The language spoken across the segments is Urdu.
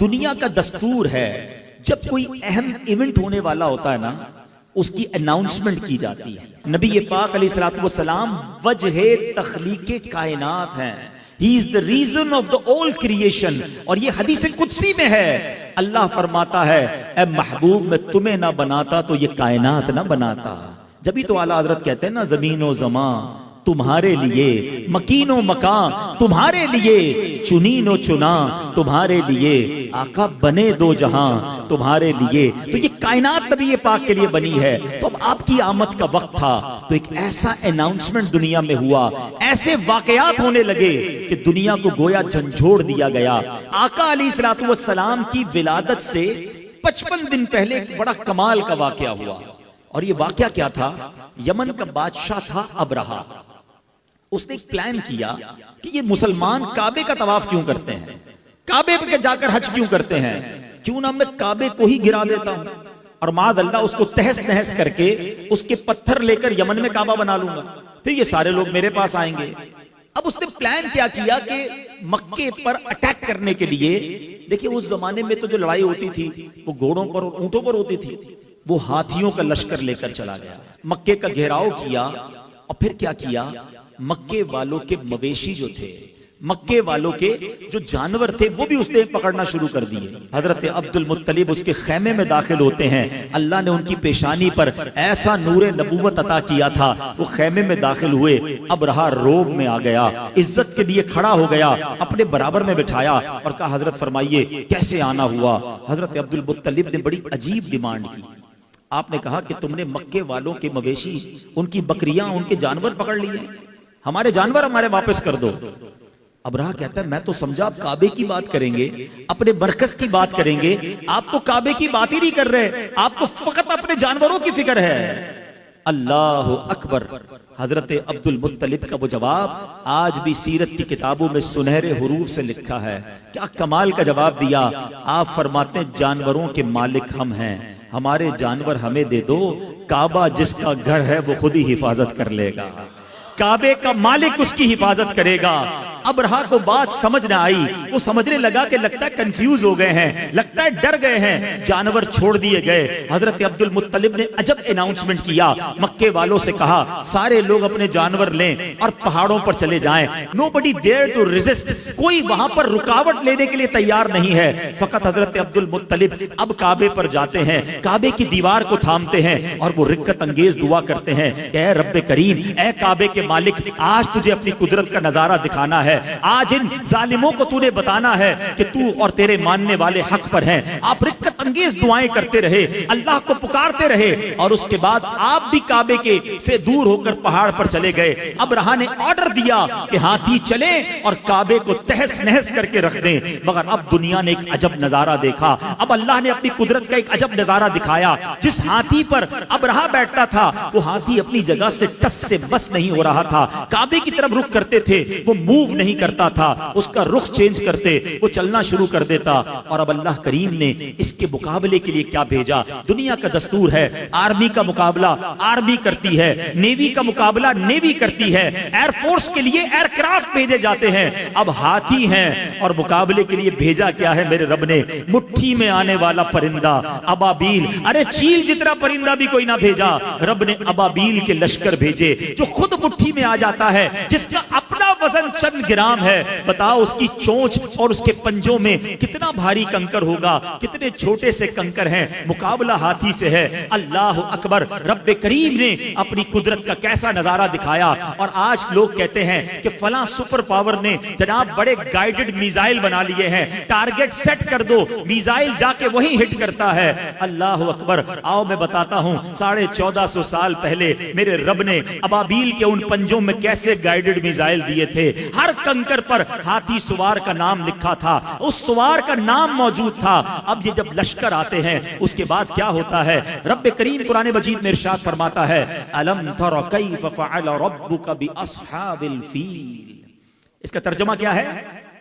دنیا کا دستور ہے جب کوئی اہم ایونٹ ہونے والا ہوتا ہے نا اس کی اناؤنسمنٹ کی جاتی ہے۔ نبی پاک علیہ الصلوۃ والسلام وجہ تخلیق کائنات ہیں۔ He is the reason of the all creation۔ اور یہ حدیث قدسی میں ہے، اللہ فرماتا ہے اے محبوب میں تمہیں نہ بناتا تو یہ کائنات نہ بناتا۔ جبھی تو اعلیٰ حضرت کہتے ہیں نا زمین و زمان تمہارے لیے، مکین و مکان تمہارے لیے، چنین و چنا تمہارے لیے، آقا بنے دو جہاں تمہارے لیے۔ تو یہ کائنات نبی پاک کے لیے بنی ہے۔ تو اب آپ کی آمد کا وقت تھا تو ایک ایسا اناؤنسمنٹ دنیا میں ہوا، ایسے واقعات ہونے لگے کہ دنیا کو گویا جھنجھوڑ دیا گیا۔ آقا علیہ الصلوۃ والسلام کی ولادت سے 55 دن پہلے ایک بڑا کمال کا واقعہ ہوا، اور یہ واقعہ کیا تھا؟ یمن کا بادشاہ تھا ابرہہ۔ اس نے ایک پلان کیا کہ یہ مسلمان کعبے کا طواف کیوں کرتے ہیں، کعبے پہ جا کر حج کیوں کرتے ہیں، کیوں نہ میں کعبے کو ہی گرا دیتا ہوں اور معاذ اللہ اس کو تہس نہس کر کے اس کے پتھر لے کر یمن میں کعبہ بنا لوں گا، پھر یہ سارے لوگ میرے پاس آئیں گے۔ اب اس نے پلان کیا کہ مکے پر اٹیک کرنے کے لیے، دیکھیں اس زمانے میں تو جو لڑائی ہوتی تھی وہ گھوڑوں پر اور اونٹوں پر ہوتی تھی، وہ ہاتھیوں کا لشکر لے کر چلا گیا، مکے کا گھیراؤ کیا، اور پھر کیا کیا؟ مکے والوں کے مویشی جو تھے، مکے والوں کے جو جانور تھے وہ بھی اس نے پکڑنا شروع کر دیے۔ حضرت عبد المطلب اس کے خیمے میں داخل ہوتے ہیں، اللہ نے ان کی پیشانی پر ایسا نور نبوت عطا کیا تھا، وہ خیمے میں داخل ہوئے، ابرہہ روب میں آ گیا، عزت کے لیے کھڑا ہو گیا، اپنے برابر میں بٹھایا اور کہا حضرت فرمائیے کیسے آنا ہوا؟ حضرت عبد المطلب نے بڑی عجیب ڈیمانڈ کی۔ آپ نے کہا کہ تم نے مکے والوں کے مویشی، ان کی بکریاں، ان کے جانور پکڑ لیے، ہمارے جانور ہمارے واپس کر دو۔ ابرہہ کہتا ہے میں تو سمجھا آپ کعبے کی بات کریں گے، اپنے مرکز کی بات کریں گے، آپ تو کعبے کی بات ہی نہیں کر رہے، آپ کو فقط اپنے جانوروں کی فکر ہے۔ اللہ اکبر۔ حضرت عبد المطلب کا وہ جواب آج بھی سیرت کی کتابوں میں سنہرے حروف سے لکھا ہے۔ کیا کمال کا جواب دیا۔ آپ فرماتے ہیں جانوروں کے مالک ہم ہیں، ہمارے جانور ہمیں دے دو، کعبہ جس کا گھر ہے وہ خود ہی حفاظت کر لے گا، کعبے کا مالک اس کی حفاظت کرے گا۔ ابرہہ کو بات سمجھ نہ آئی، وہ سمجھنے لگا کہ لگتا ہے کنفیوز ہو گئے ہیں، لگتا ہے ڈر گئے ہیں، جانور چھوڑ دیے گئے۔ حضرت عبد المطلب نے عجب اناؤنسمنٹ کیا، مکے والوں سے کہا سارے لوگ اپنے جانور لیں اور پہاڑوں پر چلے جائیں۔ Nobody dare to resist، کوئی وہاں پر رکاوٹ لینے کے لیے تیار نہیں ہے۔ فقط حضرت عبد المطلب اب کعبے پر جاتے ہیں، کعبے کی دیوار کو تھامتے ہیں اور وہ رکت انگیز دعا کرتے ہیں کہ اے رب کریم، اے کعبے کے مالک، آج تجھے اپنی قدرت کا نظارہ دکھانا ہے، آج ان ظالموں کو تو نے بتانا ہے کہ تو اور تیرے ماننے والے حق پر ہیں۔ آپ رکت انگیز دعائیں کرتے رہے، اللہ کو پکارتے رہے، اور اس کے بعد آپ بھی کعبے کے سے دور ہو کر پہاڑ پر چلے گئے۔ ابرہہ نے آرڈر دیا کہ ہاتھی چلیں اور کعبے کو تہس نہس کر کے رکھ دیں، مگر اب دنیا نے ایک عجب نظارہ دیکھا۔ اب اللہ نے اپنی قدرت کا ایک عجب نظارہ دکھایا۔ جس ہاتھی پر ابرہہ بیٹھتا تھا وہ ہاتھی اپنی جگہ سے ٹس سے بس نہیں ہو رہا تھا، کعبے کی طرف رخ کرتے تھے وہ موو نہیں کرتا تھا، اس کا رخ چینج کرتے وہ چلنا شروع کر دیتا۔ اور اب اللہ کریم نے اس کے مقابلے کے لیے کیا بھیجا؟ دنیا کا دستور ہے آرمی کا مقابلہ آرمی کرتی ہے، نیوی کا مقابلہ نیوی کرتی ہے، ایئر فورس کے لیے ایئر کرافٹ بھیجے جاتے ہیں۔ اب ہاتھی ہیں اور مقابلے کے لیے بھیجا کیا ہے میرے رب نے؟ مٹھی میں آنے والا پرندہ ابابیل۔ ارے چیل جتنا پرندہ بھی کوئی نہ بھیجا، رب نے ابابیل کے لشکر بھیجے جو خود مٹھی میں آ جاتا ہے، جس کا اپنا وزن چند گرام ہے۔ بتاؤ اس کی چونچ اور اس کے پنجوں میں کتنا بھاری کنکر ہوگا، کتنے چھوٹے سے کنکر ہیں، مقابلہ ہاتھی سے ہے۔ اللہ اکبر۔ رب کریم نے اپنی قدرت کا کیسا نظارہ دکھایا۔ اور آج لوگ کہتے ہیں کہ فلاں سپر پاور نے جناب بڑے گائیڈڈ میزائل بنا لیے ہیں، ٹارگٹ سیٹ کر دو، میزائل جا کے وہیں ہٹ کرتا ہے۔ اللہ اکبر۔ آؤ میں بتاتا ہوں 1450 سال پہلے میرے رب نے ابابیل کے ان پنجوں میں کیسے گائیڈڈ میزائل دیے تھے۔ ہر کنکر پر ہاتھی سوار کا نام لکھا تھا، اس سوار کا نام موجود تھا۔ اب یہ جب لشکر آتے ہیں اس کے بعد کیا ہوتا ہے؟ رب کریم قرآن مجید میں ارشاد فرماتا ہے الم تر کیف فعل ربک باصحاب الفیل۔ اس کا ترجمہ کیا ہے؟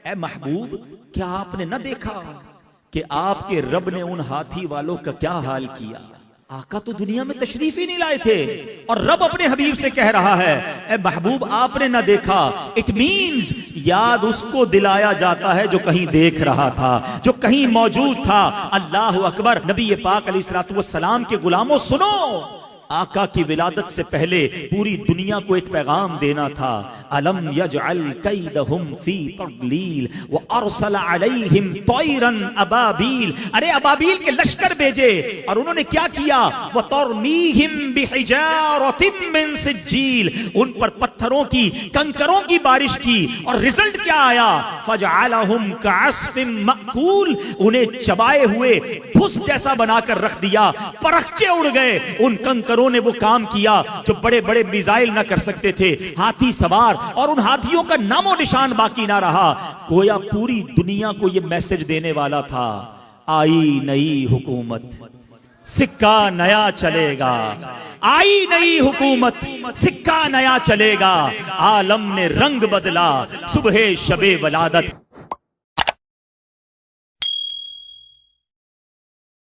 اے محبوب کیا آپ نے نہ دیکھا کہ آپ کے رب نے ان ہاتھی والوں کا کیا حال کیا؟ آقا تو دنیا میں تشریف ہی نہیں لائے تھے اور رب اپنے حبیب سے کہہ رہا ہے اے محبوب آپ نے نہ دیکھا۔ اٹ مینز یاد اس کو دلایا جاتا ہے جو کہیں دیکھ رہا تھا، جو کہیں موجود تھا۔ اللہ اکبر۔ نبی پاک علیہ الصلوۃ والسلام کے غلاموں سنو، آقا کی ولادت سے پہلے پوری دنیا کو ایک پیغام دینا تھا۔ الم یجعل کیدہم فی تضلیل وارسل علیہم طیرا ابابیل، ارے ابابیل کے لشکر بھیجے اور انہوں نے کیا کیا؟ وترمیہم بحجارۃ من سجیل، ان پر پتھروں کی، کنکروں کی بارش کی، اور رزلٹ کیا آیا؟ فجعلہم کعصف مأکول، انہیں چبائے ہوئے بھس جیسا بنا کر رکھ دیا، پرخچے اڑ گئے۔ ان کنکروں نے وہ کام کیا جو بڑے بڑے میزائل نہ کر سکتے تھے، ہاتھی سوار، اور ان ہاتھیوں کا نام و نشان باقی نہ رہا۔ گویا پوری دنیا کو یہ میسج دینے والا تھا، آئی نئی حکومت، سکہ نیا چلے گا، آئی نئی حکومت، سکہ نیا چلے گا۔ عالم نے رنگ بدلا صبح شب ولادت۔